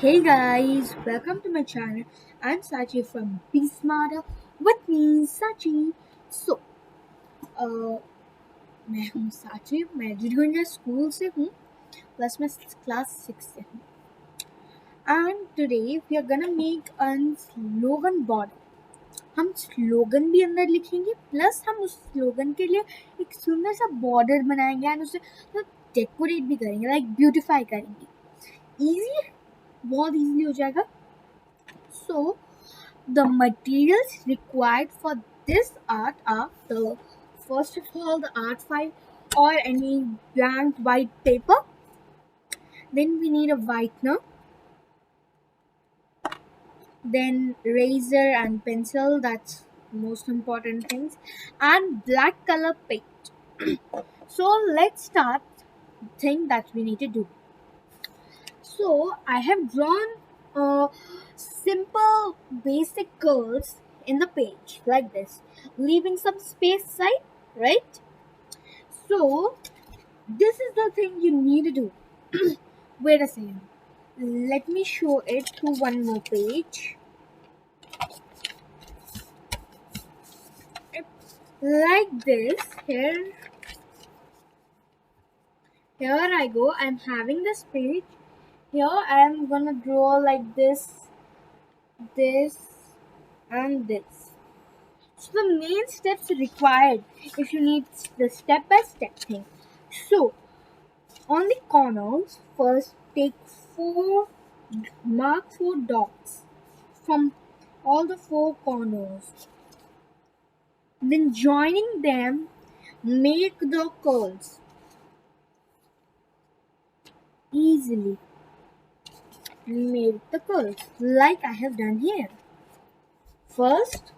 Hey guys, welcome to my channel. I'm Sachi from Be Smarter with me, Sachi. So, uh, मैं हूँ साची, मैं जुड़गंजा school से हूँ, प्लस मैं क्लास 6 से हूँ. And today we are gonna make a slogan board. हम स्लोगन भी अंदर लिखेंगे, प्लस हम उस स्लोगन के लिए एक सुंदर सा बॉर्डर बनाएंगे एंड उसे डेकोरेट भी करेंगे, लाइक ब्यूटीफाई करेंगे. इजी, बहुत इजीली हो जाएगा. So, the materials required for this art are first of all the art file or any blank white paper. Then we need a whitener, then razor and pencil, that's most important things, and black color paint. So let's start thing that we need to do. So I have drawn simple basic curves in the page like this, leaving some space side, right? So this is the thing you need to do. Wait a second. Let me show it to one more page. Like this. Here I go. I'm having this page. Here I am gonna draw like this, and this. So the main steps required if you need the step-by-step thing. So on the corners, first take mark four dots from all the four corners. Then joining them, make the curls easily. Make the curls like I have done here. First,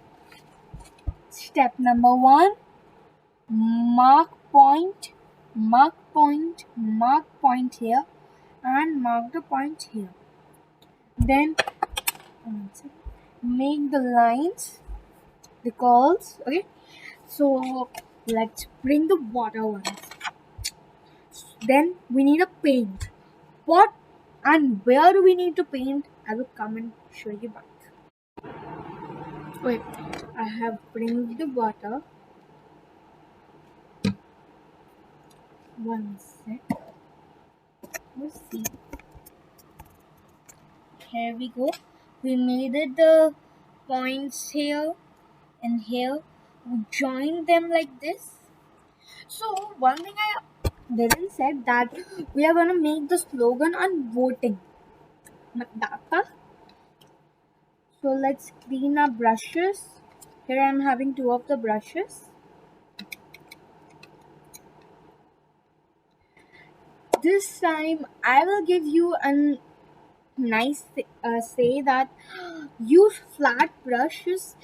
step number one, mark point, mark point here, and mark the point here. Then make the lines, the curls. Okay, so let's bring the water ones. Then we need a paint. What and where do we need to paint? I will come and show you back. Wait, I have bring the water. One sec. Let's see. Here we go. We made it the points here and here. We joined them like this. So one thing I didn't said that we are gonna make the slogan on voting. Matata. So let's clean our brushes. Here I am having two of the brushes. This time I will give you a nice say that use flat brushes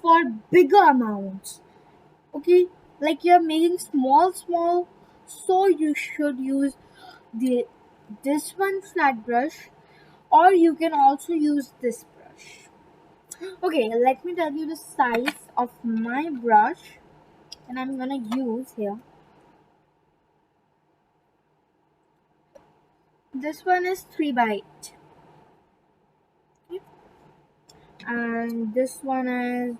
for bigger amounts. Okay, like you're making small, so you should use the this one flat brush, or you can also use this brush. Okay, let me tell you the size of my brush, and I'm gonna use here. This one is 3 by 8. Okay. And this one is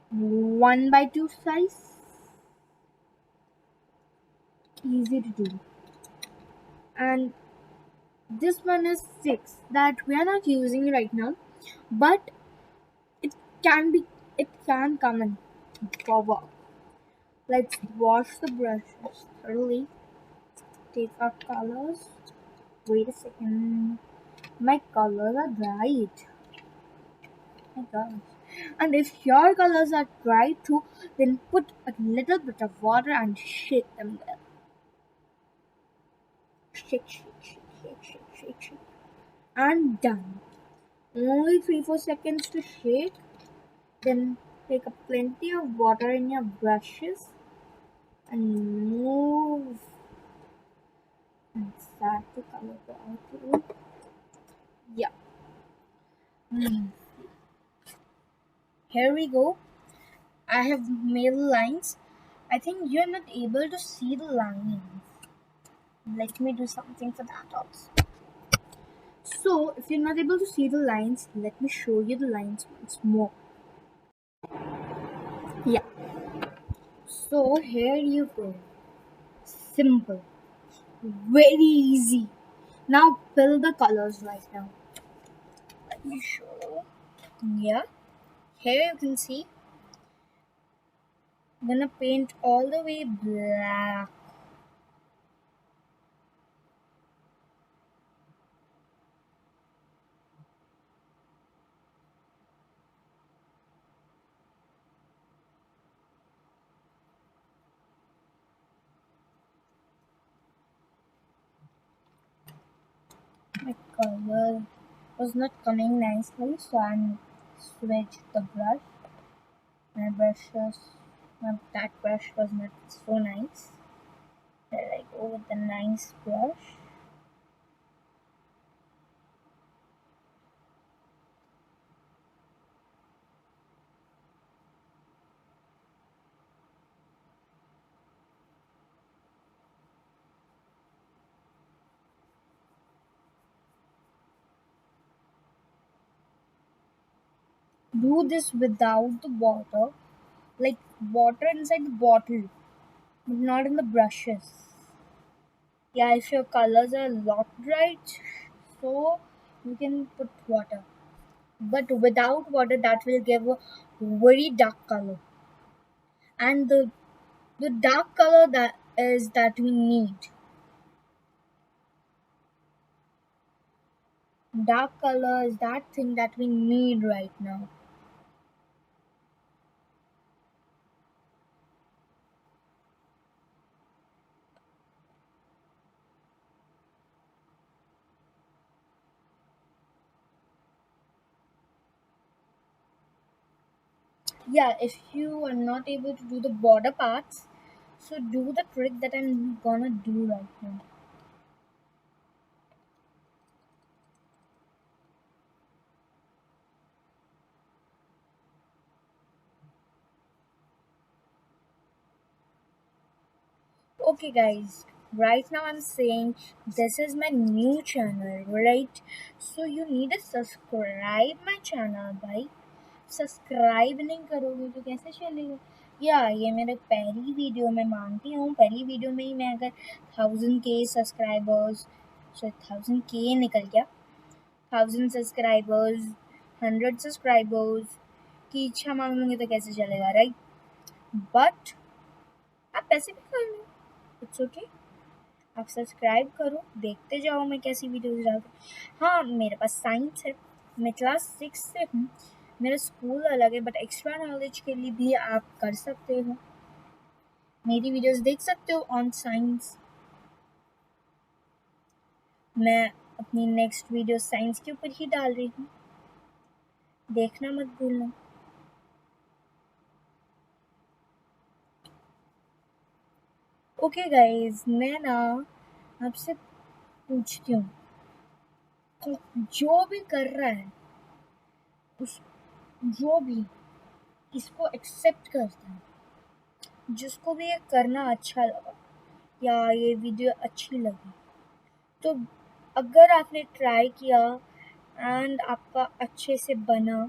1 by 2 size. Easy to do. And this one is 6 that we are not using right now, but it can come in for work. Let's wash the brushes thoroughly. Take our colors. Wait a second. My colors are bright. My gosh. And if your colors are dry too, then put a little bit of water and shake them well. Shake. And done. Only 3-4 seconds to shake. Then take up plenty of water in your brushes and move and start to color the outline. Yeah. Here we go. I have made lines. I think you're not able to see the lines. Let me do something for that also. So if you're not able to see the lines, let me show you the lines once more. Yeah, so here you go. Simple, very easy. Now fill the colors right now. Let me show. Yeah, here you can see I'm gonna paint all the way black. My color was not coming nicely, so I switched the brush. My brushes, that brush was not so nice. Then I go with the nice brush. Do this without the water, like water inside the bottle, but not in the brushes. Yeah, if your colors are a lot bright, so you can put water. But without water, that will give a very dark color. And the dark color that we need. Dark color is that thing that we need right now. Yeah, if you are not able to do the border parts, so do the trick that I'm gonna do right now. Okay guys, right now I'm saying this is my new channel, right? So you need to subscribe my channel, भाई. Subscribe नहीं करोगे तो कैसे चलेगा? या ये मेरे पहली वीडियो में मानती हूँ, पहली वीडियो में ही मैं अगर 1000 के सब्सक्राइबर्स, सो 1000 के निकल गया, 1000 सब्सक्राइबर्स, 100 सब्सक्राइबर्स की इच्छा मांग लूँगी तो कैसे चलेगा, राइट? बट आप पैसे भी कर लो, इट्स ओके. आप सब्सक्राइब करो, देखते जाओ मैं कैसी वीडियोस डालती. हाँ, मेरे पास साइंस है, मैं क्लास 6 से हूँ, मेरा स्कूल अलग है, बट एक्स्ट्रा नॉलेज के लिए भी आप कर सकते हो, मेरी वीडियोस देख सकते हो ऑन साइंस. मैं अपनी नेक्स्ट वीडियो साइंस के ऊपर ही डाल रही हूँ, देखना मत भूलना. ओके गाइज, मैं ना आपसे पूछती हूँ, तो जो भी कर रहा है उस जो भी इसको एक्सेप्ट करता है, जिसको भी ये करना अच्छा लगा या ये वीडियो अच्छी लगी, तो अगर आपने ट्राई किया एंड आपका अच्छे से बना,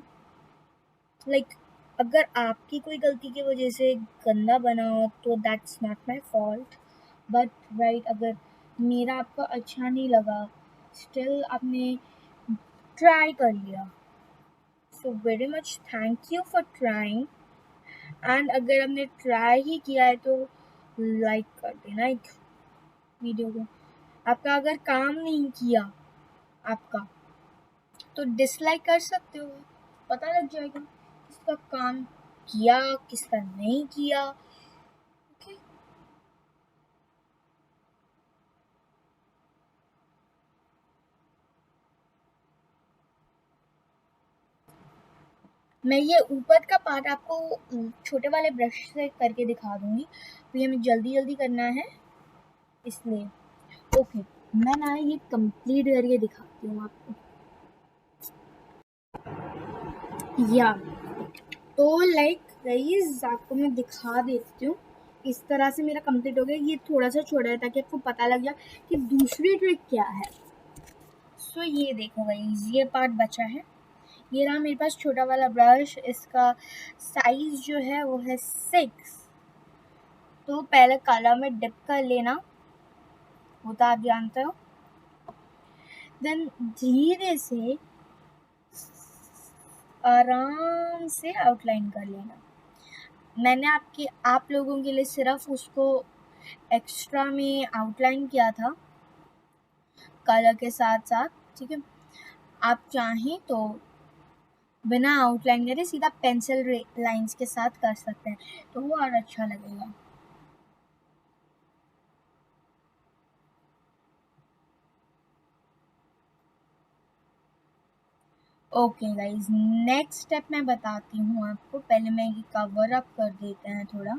लाइक अगर आपकी कोई गलती की वजह से गंदा बना हो तो that's not my fault, but right, अगर मेरा आपका अच्छा नहीं लगा, स्टिल आपने ट्राई कर लिया, so very much thank you for trying. And अगर आपने ट्राई ही किया है तो लाइक कर देना एक वीडियो को. आपका अगर काम नहीं किया आपका, तो डिसलाइक कर सकते हो, पता लग जाएगा किसका काम किया किसका नहीं किया. ओके, मैं ये ऊपर का पार्ट आपको छोटे वाले ब्रश से करके दिखा दूंगी, तो ये हमें जल्दी जल्दी करना है इसलिए. ओके, मैं ना ये कंप्लीट करके दिखाती हूँ आपको. या तो लाइक गाइस, आपको मैं दिखा देती हूँ, इस तरह से मेरा कंप्लीट हो गया. ये थोड़ा सा छोड़ा है ताकि आपको पता लग जाए कि दूसरी ट्रिक क्या है. सो ये देखो गाइस, ये पार्ट बचा है। ये रहा मेरे पास छोटा वाला ब्रश, इसका साइज जो है वो है 6। तो पहले कलर में डिप कर लेना, वो तो आप जानते हो। देन धीरे से आराम से आउटलाइन कर लेना। मैंने आप लोगों के लिए सिर्फ उसको एक्स्ट्रा में आउटलाइन किया था कलर के साथ साथ, ठीक है। आप चाहें तो बिना आउटलाइन करे सीधा पेंसिल लाइंस के साथ कर सकते हैं, तो वो और अच्छा लगेगा। ओके गाइज, नेक्स्ट स्टेप मैं बताती हूँ आपको। पहले मैं ये कवर अप कर देते हैं थोड़ा,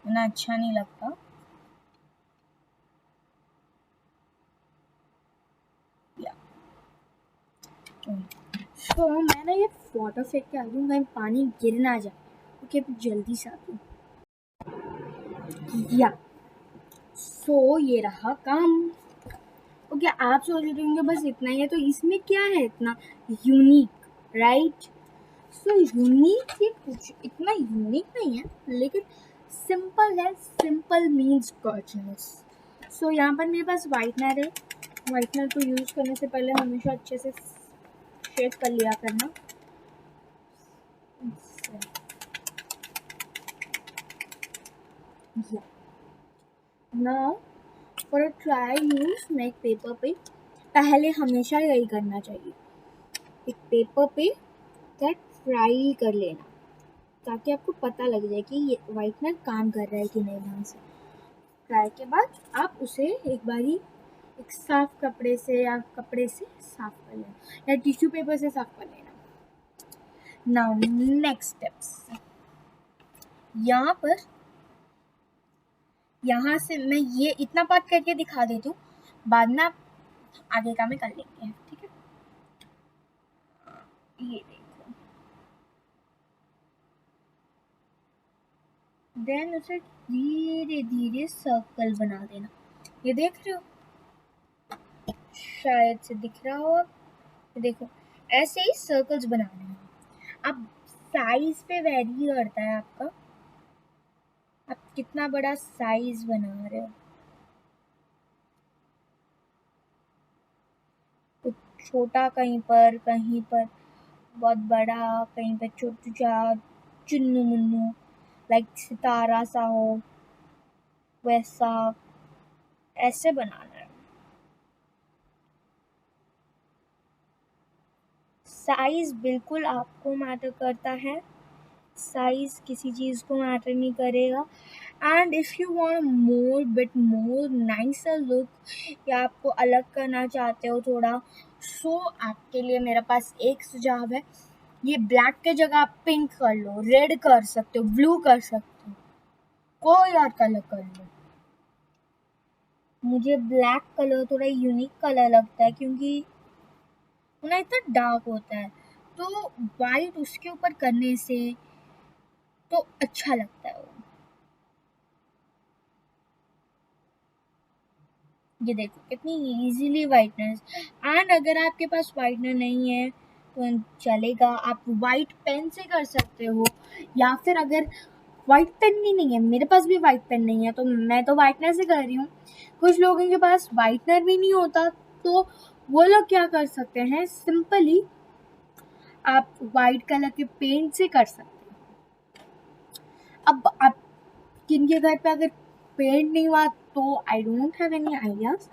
वरना अच्छा नहीं लगता। तो मैं ना ये वाटर फेंक के आ गई हूँ, कहीं पानी गिर ना जाए। ओके, अब जल्दी से आती हूँ। या सो ये रहा काम। ओके, आप सोच रहे होंगे बस इतना ही है, तो इसमें क्या है इतना यूनिक, राइट? सो यूनिक ये कुछ इतना यूनिक नहीं है, लेकिन सिंपल है। Simple means gorgeous. सो यहाँ पर मेरे पास वाइटनर है। वाइटनर को यूज़ करने से पहले हमेशा अच्छे से शेक कर लिया करना। Now for try use make paper पे पहले हमेशा यही करना चाहिए, एक पेपर पे कैट फ्राई कर लेना, ताकि आपको पता लग जाए कि ये वाइटनर काम कर रहा है कि नहीं ढंग से। फ्राई के बाद आप उसे एक बारी एक साफ कपड़े से या कपड़े से साफ कर लेना, या टिश्यू पेपर से साफ कर लेना। नाउ नेक्स्ट स्टेप्स, यहाँ से मैं ये इतना पार्ट करके दिखा देती हूँ, बाद में आप आगे का में कर लेंगे, ठीक है। ये देखो, देन उसे धीरे धीरे सर्कल बना देना। ये देख रहे हो, शायद से दिख रहा हो आप, देखो ऐसे ही सर्कल्स बनाने हैं। अब साइज पे वेरी करता है आपका, आप कितना बड़ा साइज बना रहे हो। कुछ छोटा कहीं पर बहुत बड़ा, कहीं पर छोटा चुन्नू मुन्नू, लाइक सितारा सा हो वैसा, ऐसे बनाना है। साइज बिल्कुल आपको मैटर करता है, साइज किसी चीज़ को मैटर नहीं करेगा। And if you want more nicer look, या आपको अलग करना चाहते हो थोड़ा, सो आपके लिए मेरे पास एक सुझाव है। ये ब्लैक के जगह आप पिंक कर लो, रेड कर सकते हो, ब्लू कर सकते हो, कोई और कलर कर लो। मुझे ब्लैक कलर थोड़ा यूनिक कलर लगता है, क्योंकि वो ना इतना डार्क होता है, तो वाइट उसके ऊपर करने से तो अच्छा लगता है वो। ये देखो कितनी इजीली वाइटनर। एंड अगर आपके पास वाइटनर नहीं है तो चलेगा, आप वाइट पेन से कर सकते हो, या फिर अगर वाइट पेन भी नहीं है, मेरे पास भी वाइट पेन नहीं है, तो मैं तो वाइटनर से कर रही हूँ। कुछ लोगों के पास वाइटनर भी नहीं होता, तो वो लोग क्या कर सकते हैं, सिंपली आप वाइट कलर के पेंट से कर सकते हैं। अब आप किनके घर पे अगर पेंट नहीं हुआ तो I don't have any ideas,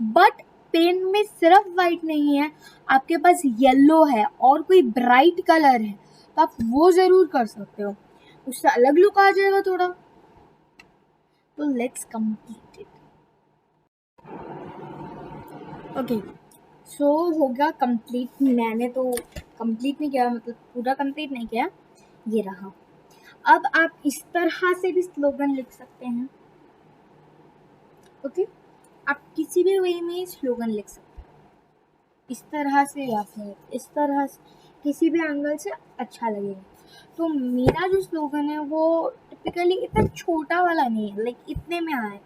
but paint में सिर्फ वाइट नहीं है, आपके पास येलो है और कोई ब्राइट कलर है, तो आप वो जरूर कर सकते हो, उससे अलग लुक आ जाएगा थोड़ा। तो लेट्स कंप्लीट इट। ओके, सो हो गया कंप्लीट। मैंने तो कंप्लीट नहीं किया, मतलब पूरा कंप्लीट नहीं किया। ये रहा। अब आप इस तरह से भी स्लोगन लिख सकते हैं। ओके, आप किसी भी वे में स्लोगन लिख सकते हैं, इस तरह से या फिर इस तरह से, किसी भी एंगल से अच्छा लगेगा। तो मेरा जो स्लोगन है वो टिपिकली इतना छोटा वाला नहीं है, लाइक इतने में आए,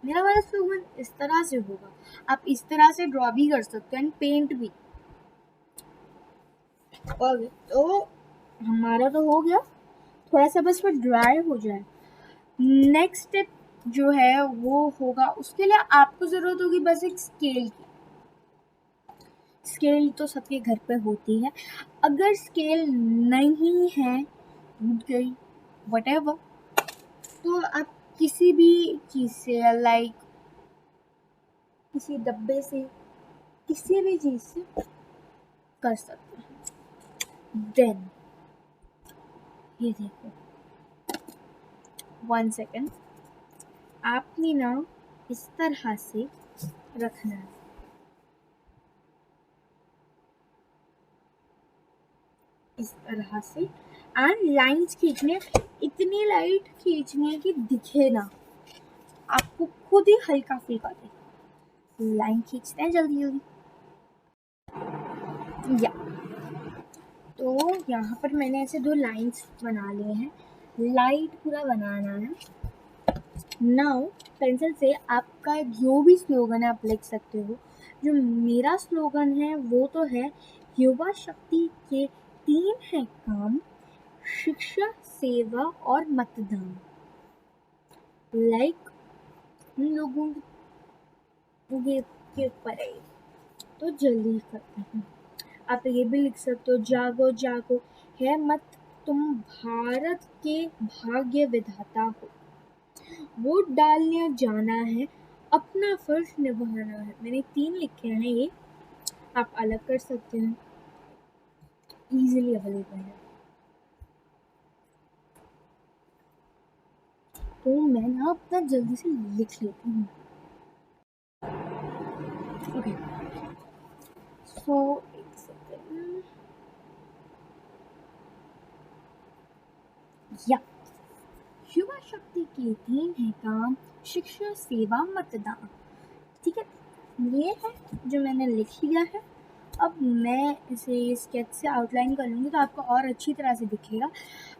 मेरा वाला स्लोगन इस तरह से होगा, आप इस तरह से ड्रॉ भी कर सकते हो एंड पेंट भी। और तो हमारा तो हो गया, थोड़ा सा बस वो ड्राई हो जाए। नेक्स्ट स्टेप जो है वो होगा, उसके लिए आपको ज़रूरत होगी बस एक स्केल की। स्केल तो सबके घर पे होती है, अगर स्केल नहीं है, टूट गई, वटेवर, तो आप किसी भी चीज़ से, लाइक किसी डब्बे से, किसी भी चीज़ से कर सकते हैं। देन ये देखो, 1 सेकेंड, आपने ना इस तरह से रखना है, इस तरह से, एंड लाइंस खींचने, इतनी लाइट खींचनी है कि दिखे ना, आपको खुद ही हल्का फुल्का दिखे। लाइन खींचते हैं जल्दी जल्दी। या तो यहाँ पर मैंने ऐसे 2 लाइंस बना लिए हैं, लाइट पूरा बनाना है। नाउ पेंसिल से आपका जो भी स्लोगन है आप लिख सकते हो। जो मेरा स्लोगन है वो तो है, युवा शक्ति के 3 हैं काम, शिक्षा, सेवा और मतदान। लाइक उन लोगों के ऊपर है, तो जल्दी करते हैं। आप ये भी लिख सकते हो, जागो जागो है मत तुम भारत के भाग्य विधाता हो, वोट डालने जाना है, अपना फर्ज निभाना है। मैंने 3 लिखे हैं ये, आप अलग कर सकते हैं, इजीली अवेलेबल है। तो मैं ना अपना जल्दी से लिख लेती हूँ। ओके, सो एक सेकेंड, या युवा शक्ति के 3 हैं काम, शिक्षा, सेवा, मतदान। ठीक है, ये है जो मैंने लिख लिया है। अब मैं इसे स्केच से आउटलाइन कर लूँगी तो आपको और अच्छी तरह से दिखेगा।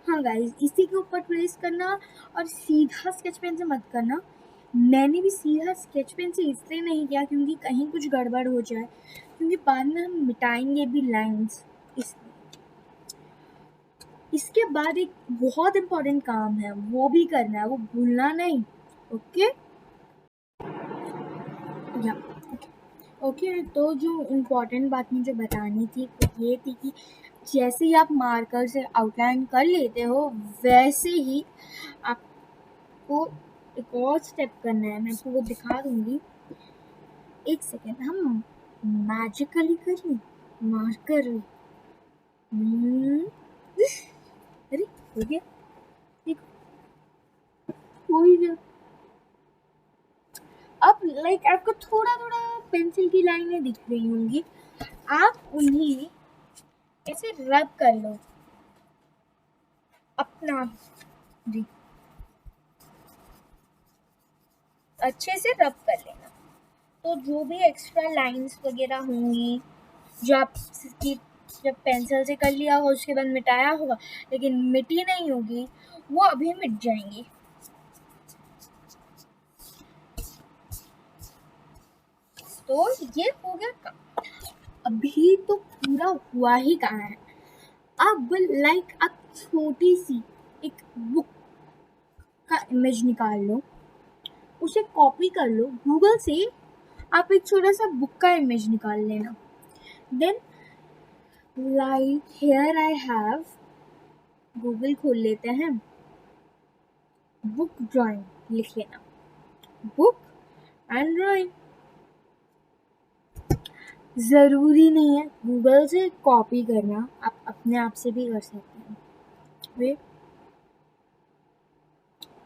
हाँ गाइस, इसी के ऊपर ट्रेस करना और सीधा स्केच पेन से मत करना। मैंने भी सीधा स्केच पेन से इसलिए नहीं किया क्योंकि कहीं कुछ गड़बड़ हो जाए, क्योंकि बाद में हम मिटाएंगे भी लाइंस, इसलिए। इसके बाद एक बहुत इम्पोर्टेंट काम है, वो भी करना है, वो भूलना नहीं। ओके या ओके, तो जो इम्पोर्टेंट बात मुझे बतानी थी वो ये थी कि जैसे ही आप मार्कर से आउटलाइन कर लेते हो, वैसे ही आपको एक और स्टेप करना है। मैं आपको वो दिखा दूंगी, एक सेकेंड, हम मैजिकली करें मार्कर। अरे हो गया, देखो हो ही गया। अब लाइक आपको थोड़ा थोड़ा पेंसिल की लाइनें दिख रही होंगी, आप उन्हें ऐसे रब कर लो अपना, जी, अच्छे से रब कर लेना। तो जो भी एक्स्ट्रा लाइंस वगैरह होंगी जो आपकी जब पेंसिल से कर लिया होगा उसके बाद मिटाया होगा लेकिन मिटी नहीं होगी, वो अभी मिट जाएंगी। तो ये हो गया काम। अभी तो पूरा हुआ ही कहाँ है। अब लाइक आप छोटी सी एक बुक का इमेज निकाल लो, उसे कॉपी कर लो गूगल से, आप एक छोटा सा बुक का इमेज निकाल लेना। Then like here I have, Google खोल लेते हैं, बुक ड्राइंग लिख लेना, बुक एंड ड्राइंग। ज़रूरी नहीं है गूगल से कॉपी करना, आप अपने आप से भी कर सकते हैं। वे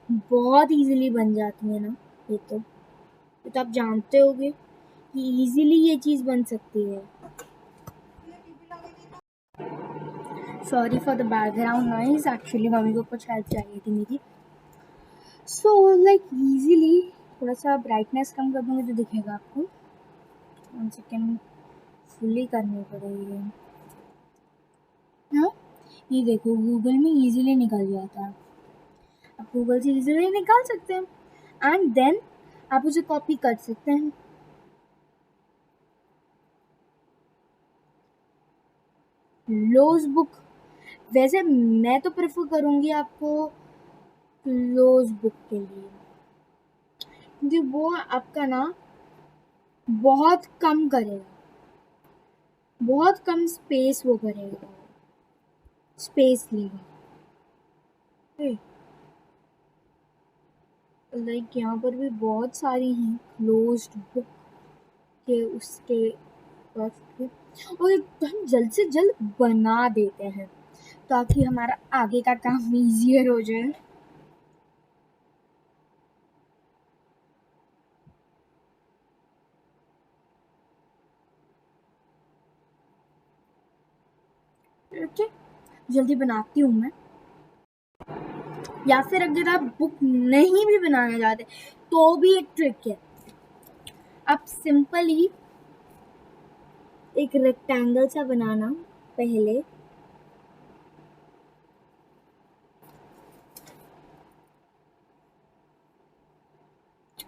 बहुत इजीली बन जाती है ना, ये तो आप जानते होगे कि इजीली ये चीज़ बन सकती है। Sorry for the background noise, actually mummy को कुछ हेल्प चाहिए थी मेरी। सो लाइक इजीली, थोड़ा सा ब्राइटनेस कम कर दूँगी तो दिखेगा आपको। 1 सेकेंड, फुली करनी पड़ेगी। हाँ, ये देखो गूगल में इजीली निकल जाता है, आप गूगल से इजीली निकाल सकते हैं। एंड देन आप उसे कॉपी कर सकते हैं। क्लोज बुक, वैसे मैं तो प्रेफर करूंगी आपको क्लोज बुक के लिए, क्योंकि वो आपका ना बहुत कम करेगा, बहुत कम स्पेस वो करेगा, स्पेस लेगा। लाइक यहाँ पर भी बहुत सारी हैं क्लोज्ड बुक के उसके पास के, और हम जल्द से जल्द बना देते हैं ताकि हमारा आगे का काम इजियर हो जाए। ओके, जल्दी बनाती हूँ मैं। या फिर अगर आप बुक नहीं भी बनाना चाहते तो भी एक ट्रिक है, आप सिंपली एक रेक्टेंगल सा बनाना, पहले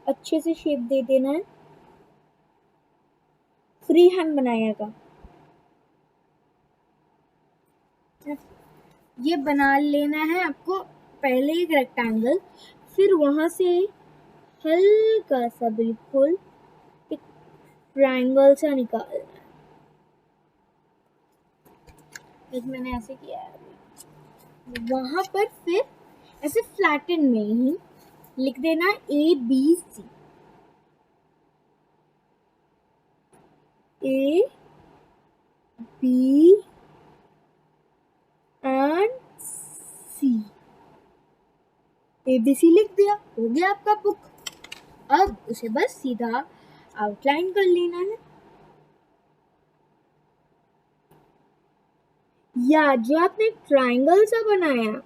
अच्छे से शेप दे देना है, फ्री हैंड बनाएगा। ये बना लेना है आपको, पहले एक रेक्टेंगल, फिर वहां से हल्का सा बिल्कुल एक ट्रायंगल सा निकालना है। एक मैंने ऐसे किया है, वहां पर फिर ऐसे फ्लैटन में ही लिख देना ABC, A B and C, ABC लिख दिया, हो गया आपका बुक। अब उसे बस सीधा आउटलाइन कर लेना है, या जो आपने ट्रायंगल सा बनाया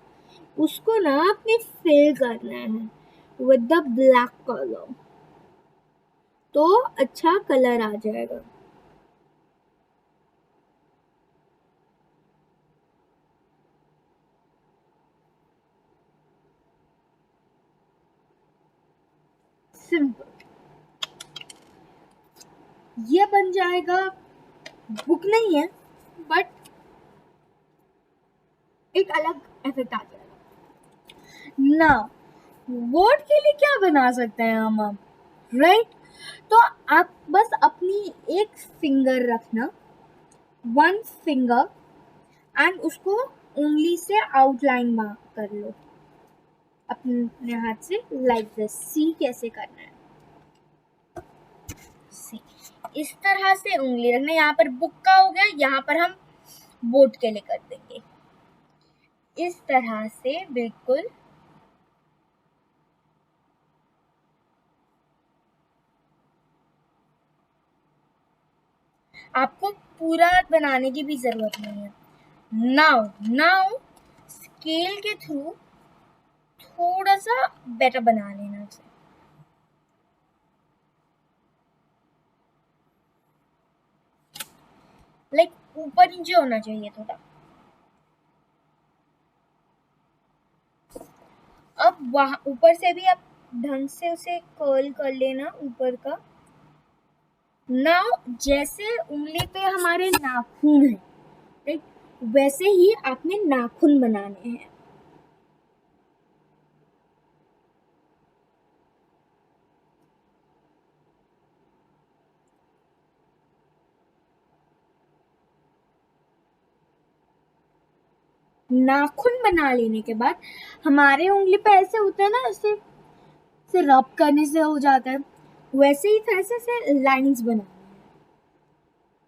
उसको ना आपने फिल करना है विद द ब्लैक कलर, तो अच्छा कलर आ जाएगा। सिंपल, ये बन जाएगा, बुक नहीं है बट एक अलग इफेक्ट आ जाएगा ना। वर्ड के लिए क्या बना सकते हैं हम अब, राइट? तो आप बस अपनी एक फिंगर रखना, वन फिंगर, एंड उसको उंगली से आउटलाइन मार्क कर लो अपने हाथ से, लाइक दिस। सी कैसे करना है, सी इस तरह से उंगली रखना, यहाँ पर बुक का हो गया, यहाँ पर हम बोर्ड के लिए कर देंगे इस तरह से, बिल्कुल। आपको पूरा बनाने की भी जरूरत नहीं है। नाउ नाउ स्केल के थ्रू थोड़ा सा बेटर बना लेना उसे, लाइक ऊपर नीचे होना चाहिए थोड़ा। अब वहां ऊपर से भी आप ढंग से उसे कर्ल कर लेना ऊपर का। नाउ जैसे उंगली पे हमारे नाखून है, राइट, वैसे ही आपने नाखून बनाने हैं। नाखून बना लेने के बाद हमारे उंगली पे ऐसे होता है ना, ऐसे से रब करने से हो जाता है, वैसे ही तरह से लाइंस बनानी है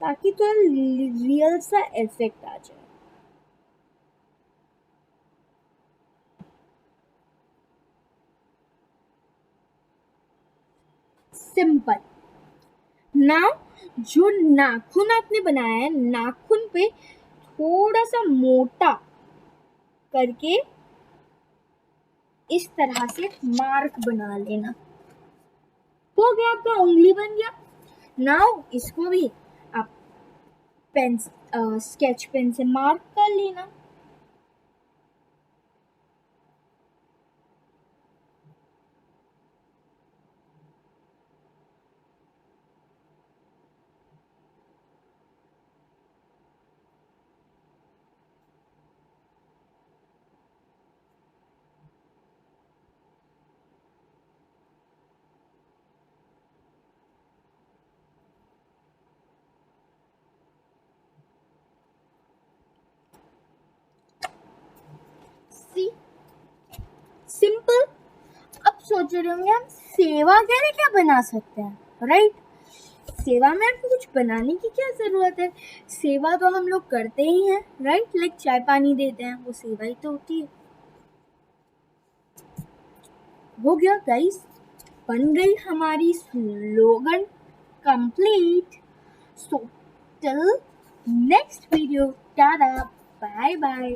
ताकि तो रियल सा इफेक्ट आ जाए। सिंपल। नाउ जो नाखून आपने बनाया है, नाखून पे थोड़ा सा मोटा करके इस तरह से मार्क बना लेना, हो गया आपका उंगली बन गया। नाउ इसको भी आप पेन, स्केच पेन से मार्क कर लेना। सोच रहे होंगे हम सेवा के लिए क्या बना सकते हैं, राइट? सेवा में आपको कुछ बनाने की क्या ज़रूरत है? सेवा तो हम लोग करते ही हैं, राइट? लाइक चाय पानी देते हैं, वो सेवा ही तो होती है। हो गया गाइस, बन गई हमारी slogan complete. So till next video, tada, bye bye.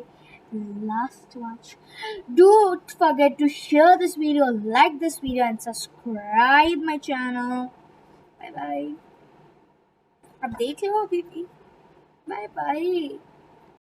Last watch. Don't forget to share this video, like this video, and subscribe my channel. Bye bye. अब देख लो अभी भी. Bye bye.